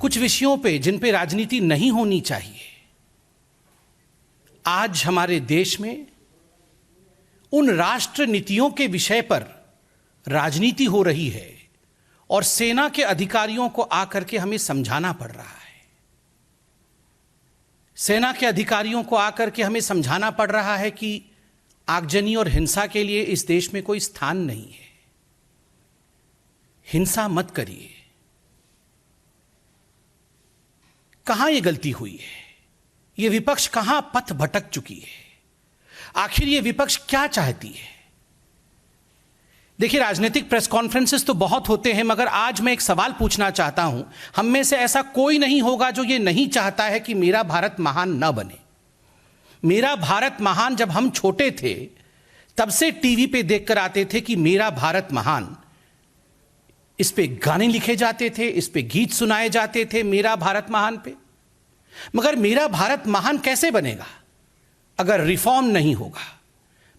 कुछ विषयों पे जिन पे राजनीति नहीं होनी चाहिए, आज हमारे देश में उन राष्ट्र नीतियों के विषय पर राजनीति हो रही है और सेना के अधिकारियों को आकर के हमें समझाना पड़ रहा है। सेना के अधिकारियों को आकर के हमें समझाना पड़ रहा है कि आगजनी और हिंसा के लिए इस देश में कोई स्थान नहीं है। हिंसा मत करिए। कहां यह गलती हुई है? यह विपक्ष कहां पथ भटक चुकी है? आखिर यह विपक्ष क्या चाहती है? देखिए, राजनीतिक प्रेस कॉन्फ्रेंसेस तो बहुत होते हैं, मगर आज मैं एक सवाल पूछना चाहता हूं। हम में से ऐसा कोई नहीं होगा जो ये नहीं चाहता है कि मेरा भारत महान न बने। मेरा भारत महान जब हम छोटे थे तब से टीवी पे देखकर आते थे कि मेरा भारत महान। इस पे गाने लिखे जाते थे, इस पे गीत सुनाए जाते थे मेरा भारत महान पे। मगर मेरा भारत महान कैसे बनेगा अगर रिफॉर्म नहीं होगा?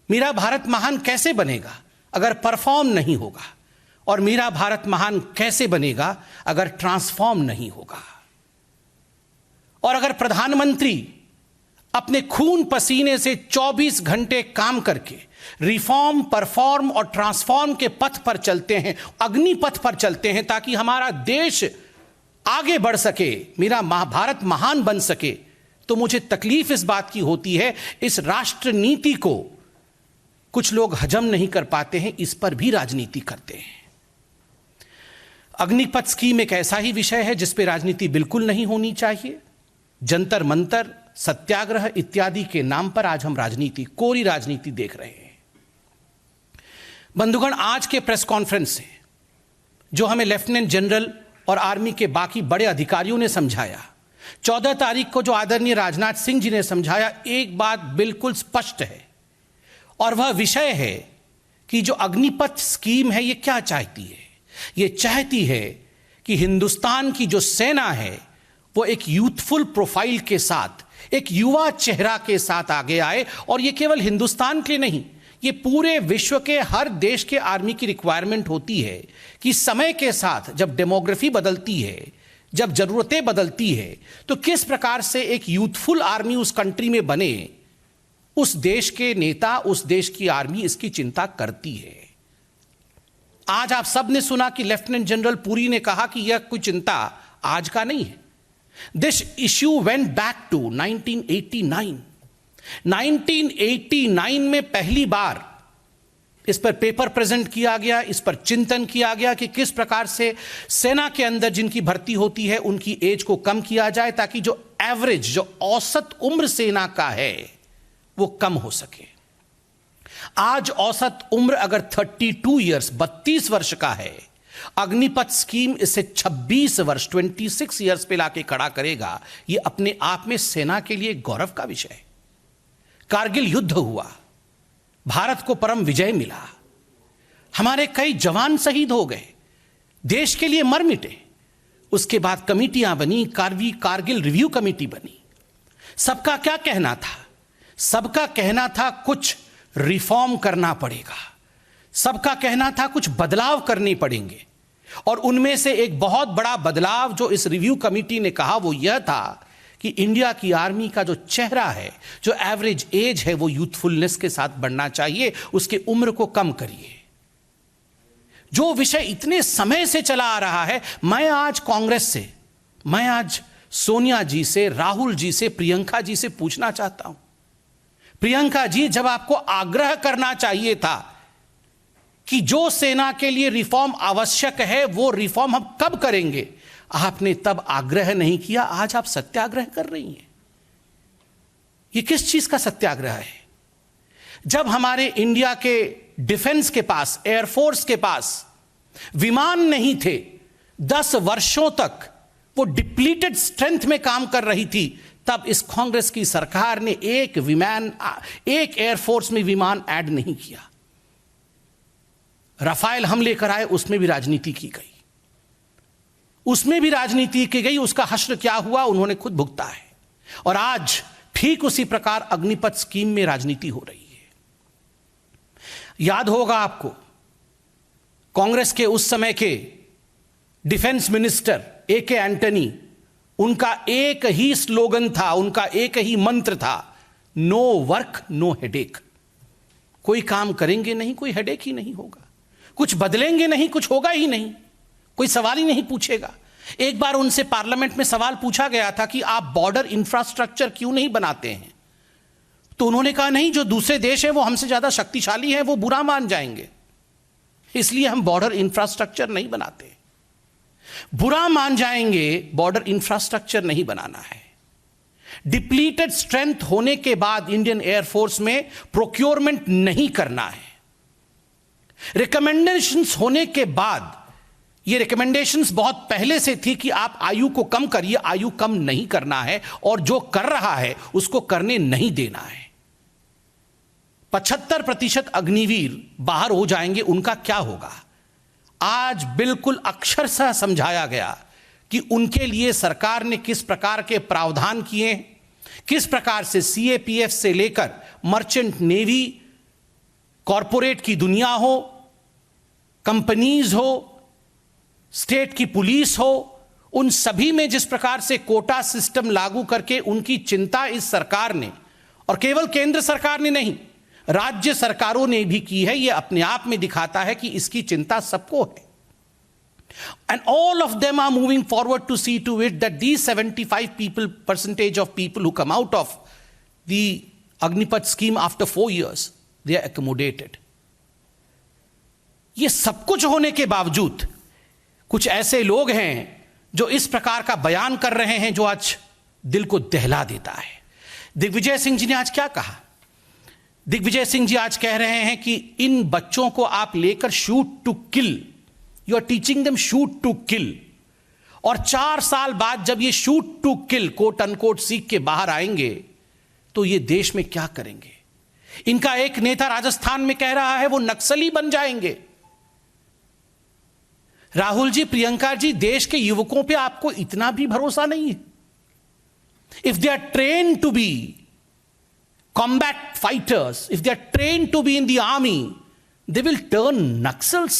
मेरा भारत महान कैसे बनेगा अगर परफॉर्म नहीं होगा? और मेरा भारत महान कैसे बनेगा अगर ट्रांसफॉर्म नहीं होगा? और अगर प्रधानमंत्री अपने खून पसीने से 24 घंटे काम करके रिफॉर्म, परफॉर्म और ट्रांसफॉर्म के पथ पर चलते हैं, अग्नि पथ पर चलते हैं, ताकि हमारा देश आगे बढ़ सके, मेरा भारत महान बन सके, तो मुझे तकलीफ इस बात की होती है इस राष्ट्र नीति को कुछ लोग हजम नहीं कर पाते हैं, इस पर भी राजनीति करते हैं। अग्निपथ स्कीम एक ऐसा ही विषय है जिस पर राजनीति बिल्कुल नहीं होनी चाहिए। जंतर मंतर, सत्याग्रह इत्यादि के नाम पर आज हम राजनीति, कोरी राजनीति देख रहे हैं। बंधुगण, आज के प्रेस कॉन्फ्रेंस से जो हमें लेफ्टिनेंट जनरल और आर्मी के बाकी बड़े अधिकारियों ने समझाया, 14 तारीख को जो आदरणीय राजनाथ सिंह जी ने समझाया, एक बात बिल्कुल स्पष्ट है, और वह विषय है कि जो अग्निपथ स्कीम है ये क्या चाहती है? ये चाहती है कि हिंदुस्तान की जो सेना है वो एक यूथफुल प्रोफाइल के साथ, एक युवा चेहरा के साथ आगे आए। और ये केवल हिंदुस्तान के लिए नहीं, ये पूरे विश्व के हर देश के आर्मी की रिक्वायरमेंट होती है कि समय के साथ जब डेमोग्राफी बदलती है, जब जरूरतें बदलती है, तो किस प्रकार से एक यूथफुल आर्मी उस कंट्री में बने। उस देश के नेता, उस देश की आर्मी इसकी चिंता करती है। आज आप सब ने सुना कि लेफ्टिनेंट जनरल पुरी ने कहा कि यह कोई चिंता आज का नहीं है। This issue went back to 1989। 1989 में पहली बार इस पर पेपर प्रेजेंट किया गया, इस पर चिंतन किया गया कि किस प्रकार से सेना के अंदर जिनकी भर्ती होती है उनकी एज को कम किया जाए, ताकि जो एवरेज, जो औसत उम्र सेना का है वो कम हो सके। आज औसत उम्र अगर 32 ईयर्स, 32 वर्ष का है, अग्निपथ स्कीम इसे 26 वर्ष, 26 ईयर्स पे लाके खड़ा करेगा। यह अपने आप में सेना के लिए गौरव का विषय है। कारगिल युद्ध हुआ, भारत को परम विजय मिला, हमारे कई जवान शहीद हो गए, देश के लिए मर मिटे। उसके बाद कमेटियां बनी, कारगिल रिव्यू कमेटी बनी। सबका क्या कहना था? सबका कहना था कुछ रिफॉर्म करना पड़ेगा, सबका कहना था कुछ बदलाव करने पड़ेंगे। और उनमें से एक बहुत बड़ा बदलाव जो इस रिव्यू कमेटी ने कहा वो यह था कि इंडिया की आर्मी का जो चेहरा है, जो एवरेज एज है, वो यूथफुलनेस के साथ बढ़ना चाहिए, उसके उम्र को कम करिए। जो विषय इतने समय से चला आ रहा है, मैं आज कांग्रेस से, मैं आज सोनिया जी से, राहुल जी से, प्रियंका जी से पूछना चाहता हूं, प्रियंका जी, जब आपको आग्रह करना चाहिए था कि जो सेना के लिए रिफॉर्म आवश्यक है वो रिफॉर्म हम कब करेंगे, आपने तब आग्रह नहीं किया, आज आप सत्याग्रह कर रही हैं। ये किस चीज का सत्याग्रह है? जब हमारे इंडिया के डिफेंस के पास, एयरफोर्स के पास विमान नहीं थे, 10 वर्षों तक वो डिप्लीटेड स्ट्रेंथ में काम कर रही थी, तब इस कांग्रेस की सरकार ने एक एयरफोर्स में विमान ऐड नहीं किया। राफेल हम लेकर आए, उसमें भी राजनीति की गई, उसमें भी राजनीति की गई। उसका हश्र क्या हुआ उन्होंने खुद भुगता है। और आज ठीक उसी प्रकार अग्निपथ स्कीम में राजनीति हो रही है। याद होगा आपको, कांग्रेस के उस समय के डिफेंस मिनिस्टर ए के एंटनी उनका एक ही स्लोगन था, उनका एक ही मंत्र था, नो वर्क नो हेडेक। कोई काम करेंगे नहीं, कोई हेडेक ही नहीं होगा, कुछ बदलेंगे नहीं, कुछ होगा ही नहीं, कोई सवाल ही नहीं पूछेगा। एक बार उनसे पार्लियामेंट में सवाल पूछा गया था कि आप बॉर्डर इंफ्रास्ट्रक्चर क्यों नहीं बनाते हैं, तो उन्होंने कहा नहीं, जो दूसरे देश हैं वो हमसे ज्यादा शक्तिशाली हैं, वो बुरा मान जाएंगे, इसलिए हम बॉर्डर इंफ्रास्ट्रक्चर नहीं बनाते। बुरा मान जाएंगे, बॉर्डर इंफ्रास्ट्रक्चर नहीं बनाना है। डिप्लीटेड स्ट्रेंथ होने के बाद इंडियन एयरफोर्स में प्रोक्योरमेंट नहीं करना है। रिकमेंडेशंस होने के बाद, ये रिकमेंडेशंस बहुत पहले से थी कि आप आयु को कम करिए, आयु कम नहीं करना है, और जो कर रहा है उसको करने नहीं देना है। 75% अग्निवीर बाहर हो जाएंगे, उनका क्या होगा? आज बिल्कुल अक्षरशः समझाया गया कि उनके लिए सरकार ने किस प्रकार के प्रावधान किए, किस प्रकार से सीएपीएफ से लेकर मर्चेंट नेवी, कॉरपोरेट की दुनिया हो, कंपनीज हो, स्टेट की पुलिस हो, उन सभी में जिस प्रकार से कोटा सिस्टम लागू करके उनकी चिंता इस सरकार ने, और केवल केंद्र सरकार ने नहीं, राज्य सरकारों ने भी की है। यह अपने आप में दिखाता है कि इसकी चिंता सबको है। And all of them are moving forward to see to it that these 75% of people who come out of the Agnipath scheme after 4 years, they are accommodated. ये सब कुछ होने के बावजूद कुछ ऐसे लोग हैं जो इस प्रकार का बयान कर रहे हैं जो आज दिल को दहला देता है। दिग्विजय सिंह जी ने आज क्या कहा? दिग्विजय सिंह जी आज कह रहे हैं कि इन बच्चों को आप लेकर shoot to kill, you are teaching them shoot to kill, और 4 साल बाद जब ये shoot to kill quote unquote सीख के बाहर आएंगे तो ये देश में क्या करेंगे? इनका एक नेता राजस्थान में कह रहा है वो नक्सली बन जाएंगे। राहुल जी, प्रियंका जी, देश के युवकों पे आपको इतना भी भरोसा नहीं है? If they are trained to be combat fighters, if they are trained to be in the army, they will turn naxals.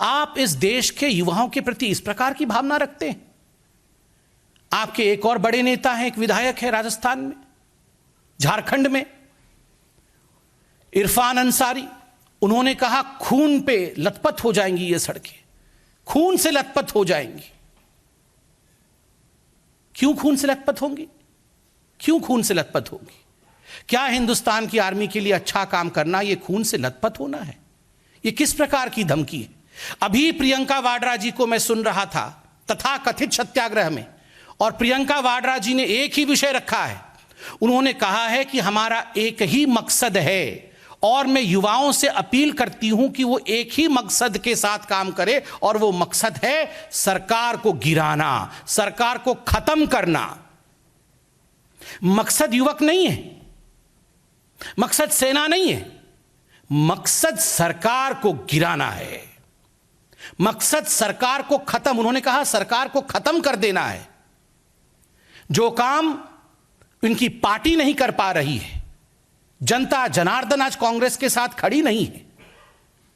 आप इस देश के युवाओं के प्रति इस प्रकार की भावना रखते हैं? आपके एक और बड़े नेता हैं, एक विधायक है राजस्थान में, झारखंड में, इरफान अंसारी। उन्होंने कहा खून पे लथपथ हो जाएंगी ये सड़कें, खून से लथपथ हो जाएंगी। क्यों खून से लथपथ होंगी? क्यों खून से लथपथ होंगी? क्या हिंदुस्तान की आर्मी के लिए अच्छा काम करना ये खून से लथपथ होना है? ये किस प्रकार की धमकी है? अभी प्रियंका वाड्रा जी को मैं सुन रहा था तथाकथित सत्याग्रह में, और प्रियंका वाड्रा जी ने एक ही विषय रखा है। उन्होंने कहा है कि हमारा एक ही मकसद है, और मैं युवाओं से अपील करती हूं कि वो एक ही मकसद के साथ काम करे, और वो मकसद है सरकार को गिराना, सरकार को खत्म करना। मकसद युवक नहीं है, मकसद सेना नहीं है, मकसद सरकार को गिराना है, मकसद सरकार को खत्म, उन्होंने कहा सरकार को खत्म कर देना है। जो काम इनकी पार्टी नहीं कर पा रही है, जनता जनार्दन आज कांग्रेस के साथ खड़ी नहीं है,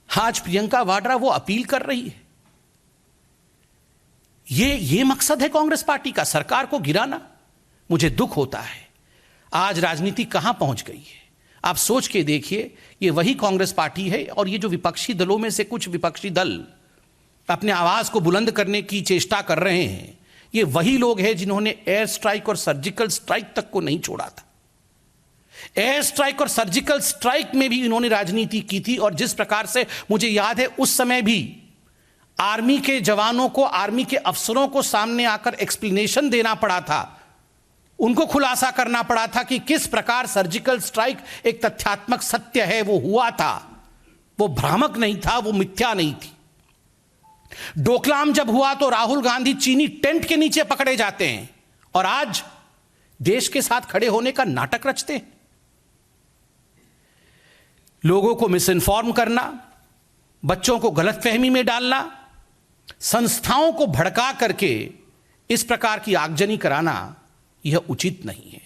आज प्रियंका वाड्रा वो अपील कर रही है। ये मकसद है कांग्रेस पार्टी का, सरकार को गिराना। मुझे दुख होता है आज राजनीति कहां पहुंच गई है। आप सोच के देखिए, ये वही कांग्रेस पार्टी है, और ये जो विपक्षी दलों में से कुछ विपक्षी दल अपने आवाज को बुलंद करने की चेष्टा कर रहे हैं, ये वही लोग हैं जिन्होंने एयर स्ट्राइक और सर्जिकल स्ट्राइक तक को नहीं छोड़ा था। एयर स्ट्राइक और सर्जिकल स्ट्राइक में भी इन्होंने राजनीति की थी, और जिस प्रकार से मुझे याद है उस समय भी आर्मी के जवानों को, आर्मी के अफसरों को सामने आकर एक्सप्लेनेशन देना पड़ा था, उनको खुलासा करना पड़ा था कि किस प्रकार सर्जिकल स्ट्राइक एक तथ्यात्मक सत्य है, वो हुआ था, वो भ्रामक नहीं था, वो मिथ्या नहीं थी। डोकलाम जब हुआ तो राहुल गांधी चीनी टेंट के नीचे पकड़े जाते हैं, और आज देश के साथ खड़े होने का नाटक रचते हैं। लोगों को मिस इन्फॉर्म करना, बच्चों को गलतफहमी में डालना, संस्थाओं को भड़का करके इस प्रकार की आगजनी कराना, यह उचित नहीं है।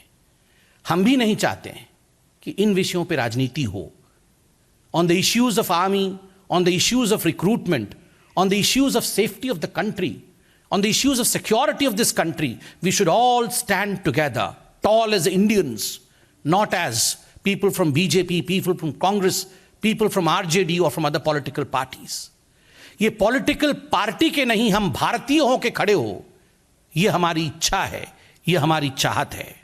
हम भी नहीं चाहते हैं कि इन विषयों पर राजनीति हो। On the issues of army, on the issues of recruitment, on the issues of safety of the country, on the issues of security of this country, we should all stand together, tall as Indians, not as people from BJP, people from Congress, people from RJD or from other political parties. ये political party के नहीं, हम भारतीय हो के खड़े हो, ये हमारी इच्छा है, ये हमारी चाहत है।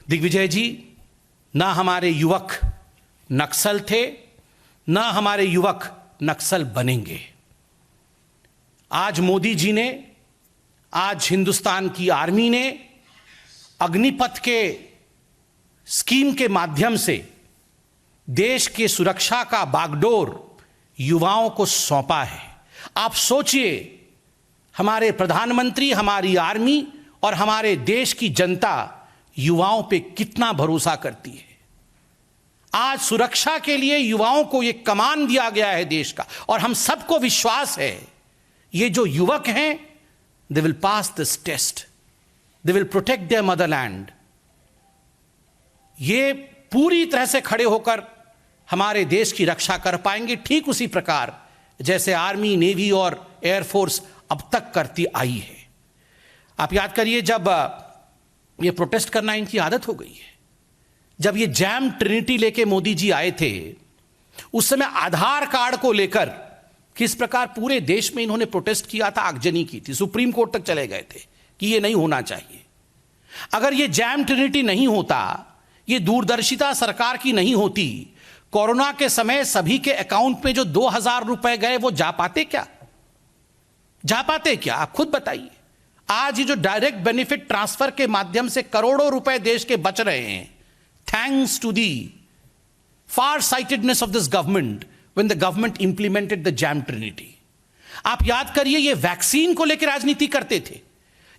दिग्विजय जी, ना हमारे युवक नक्सल थे, ना हमारे युवक नक्सल बनेंगे। आज मोदी जी ने, आज हिंदुस्तान की आर्मी ने अग्निपथ के स्कीम के माध्यम से देश के सुरक्षा का बागडोर युवाओं को सौंपा है। आप सोचिए, हमारे प्रधानमंत्री, हमारी आर्मी और हमारे देश की जनता युवाओं पे कितना भरोसा करती है। आज सुरक्षा के लिए युवाओं को यह कमान दिया गया है देश का, और हम सबको विश्वास है ये जो युवक हैं, they will pass this test, they will protect their motherland. ये पूरी तरह से खड़े होकर हमारे देश की रक्षा कर पाएंगे, ठीक उसी प्रकार जैसे आर्मी, नेवी और एयरफोर्स अब तक करती आई है। आप याद करिए, जब ये प्रोटेस्ट करना इनकी आदत हो गई है, जब ये जैम ट्रिनिटी लेके मोदी जी आए थे, उस समय आधार कार्ड को लेकर किस प्रकार पूरे देश में इन्होंने प्रोटेस्ट किया था, आगजनी की थी, सुप्रीम कोर्ट तक चले गए थे कि ये नहीं होना चाहिए। अगर ये जैम ट्रिनिटी नहीं होता, ये दूरदर्शिता सरकार की नहीं होती, कोरोना के समय सभी के अकाउंट में जो 2000 रुपए गए वो जा पाते क्या? जा पाते क्या? आप खुद बताइए। आज ये जो डायरेक्ट बेनिफिट ट्रांसफर के माध्यम से करोड़ों रुपए देश के बच रहे हैं, thanks to the far sightedness of this government when the government implemented the jam trinity। आप याद करिए, ये वैक्सीन को लेकर राजनीति करते थे।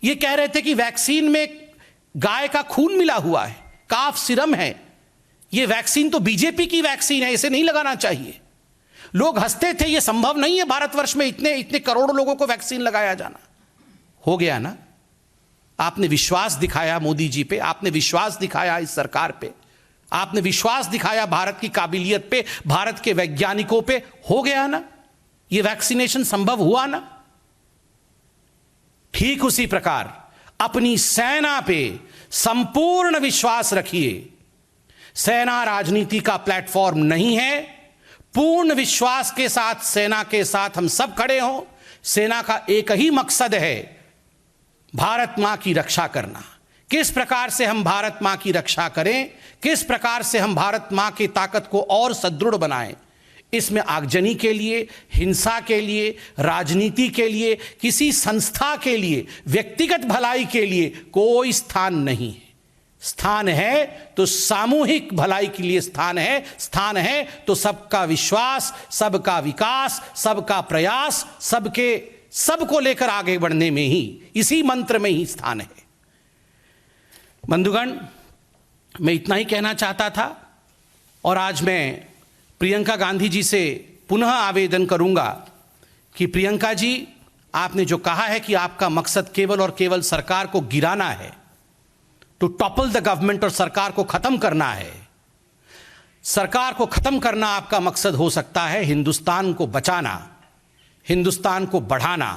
ये कह रहे थे कि वैक्सीन में गाय का खून मिला हुआ है, काफ सिरम है, ये वैक्सीन तो बीजेपी की वैक्सीन है, इसे नहीं लगाना चाहिए। लोग हंसते थे, ये संभव नहीं है भारतवर्ष में इतने इतने करोड़ों लोगों को वैक्सीन लगाया जाना। हो गया ना? आपने विश्वास दिखाया मोदी जी पे, आपने विश्वास दिखाया इस सरकार पे, आपने विश्वास दिखाया भारत की काबिलियत पे, भारत के वैज्ञानिकों पे। हो गया ना? ये वैक्सीनेशन संभव हुआ ना? ठीक उसी प्रकार अपनी सेना पे संपूर्ण विश्वास रखिए। सेना राजनीति का प्लेटफॉर्म नहीं है। पूर्ण विश्वास के साथ सेना के साथ हम सब खड़े हों। सेना का एक ही मकसद है, भारत मां की रक्षा करना। किस प्रकार से हम भारत मां की रक्षा करें, किस प्रकार से हम भारत मां की ताकत को और सुदृढ़ बनाएं, इसमें आगजनी के लिए, हिंसा के लिए, राजनीति के लिए, किसी संस्था के लिए, व्यक्तिगत भलाई के लिए कोई स्थान नहीं है। स्थान है तो सामूहिक भलाई के लिए स्थान है, स्थान है तो सबका विश्वास, सबका विकास, सबका प्रयास, सबको लेकर आगे बढ़ने में ही, इसी मंत्र में ही स्थान है। बंधुगण, मैं इतना ही कहना चाहता था, और आज मैं प्रियंका गांधी जी से पुनः आवेदन करूंगा कि प्रियंका जी, आपने जो कहा है कि आपका मकसद केवल और केवल सरकार को गिराना है, टू टॉपल द गवर्नमेंट, और सरकार को खत्म करना है। सरकार को खत्म करना आपका मकसद हो सकता है, हिंदुस्तान को बचाना, हिंदुस्तान को बढ़ाना,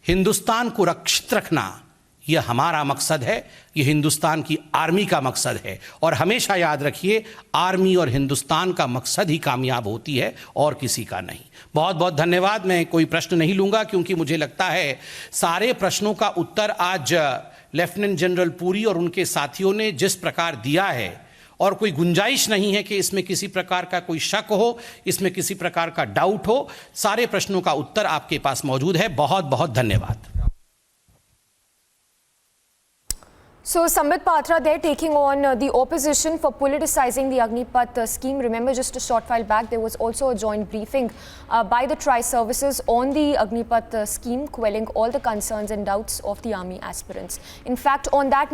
हिंदुस्तान को रक्षित रखना, यह हमारा मकसद है, यह हिंदुस्तान की आर्मी का मकसद है। और हमेशा याद रखिए, आर्मी और हिंदुस्तान का मकसद ही कामयाब होती है और किसी का नहीं। बहुत बहुत धन्यवाद। मैं कोई प्रश्न नहीं लूंगा, क्योंकि मुझे लगता है सारे प्रश्नों का उत्तर आज लेफ्टिनेंट जनरल पुरी और उनके साथियों ने जिस प्रकार दिया है, और कोई गुंजाइश नहीं है कि इसमें किसी प्रकार का कोई शक हो, इसमें किसी प्रकार का डाउट हो। सारे प्रश्नों का उत्तर आपके पास मौजूद है। बहुत बहुत धन्यवाद। So Sambit Patra there taking on the opposition for politicizing the Agnipath scheme. Remember, just a short while back there was also a joint briefing by the tri-services on the Agnipath scheme, quelling all the concerns and doubts of the army aspirants. In fact, on that